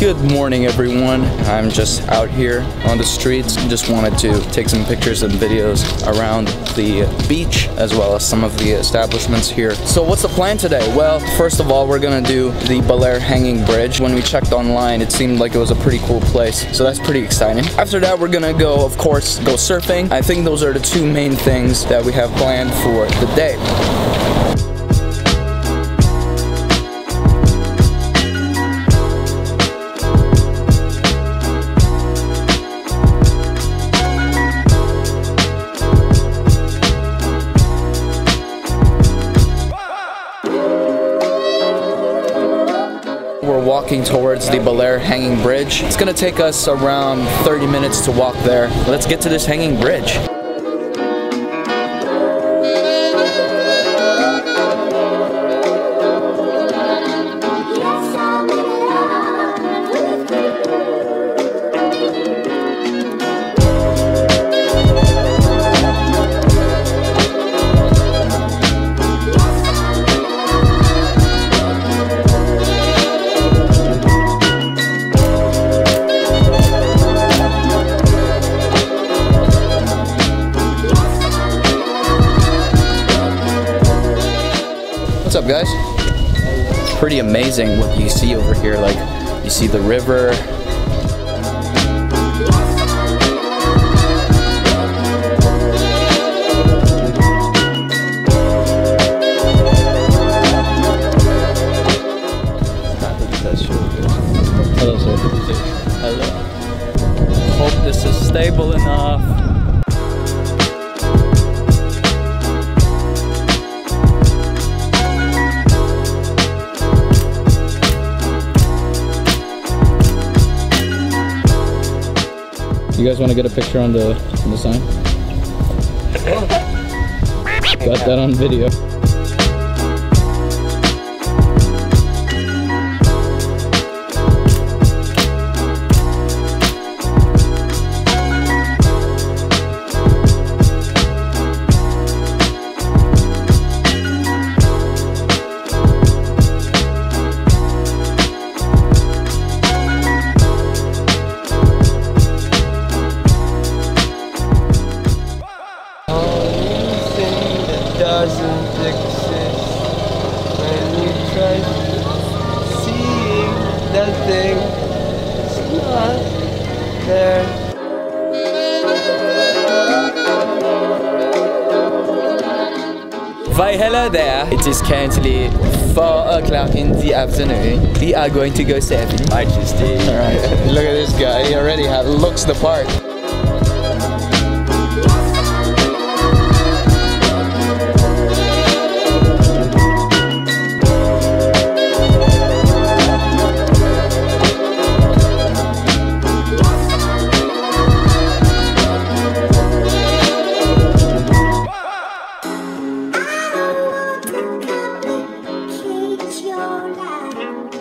Good morning, everyone. I'm just out here on the streets. Just wanted to take some pictures and videos around the beach as well as some of the establishments here. So what's the plan today? Well, first of all, we're gonna do the Baler hanging bridge. When we checked online, it seemed like it was a pretty cool place, so that's pretty exciting. After that, we're gonna go, of course, go surfing. I think those are the two main things that we have planned for the day. We're walking towards the Baler hanging bridge. It's gonna take us around 30 minutes to walk there. Let's get to this hanging bridge. What's up, guys? It's pretty amazing what you see over here. Like, you see the river. Hello, sir. Hello. Hope this is stable enough. You guys want to get a picture on the sign? Got that on video. Doesn't exist when you try seeing that thing. It's not there. Why, hello there. It is currently 4 o'clock in the afternoon. We are going to go surfing. Majesty. Alright, look at this guy. He already looks the part. Your life.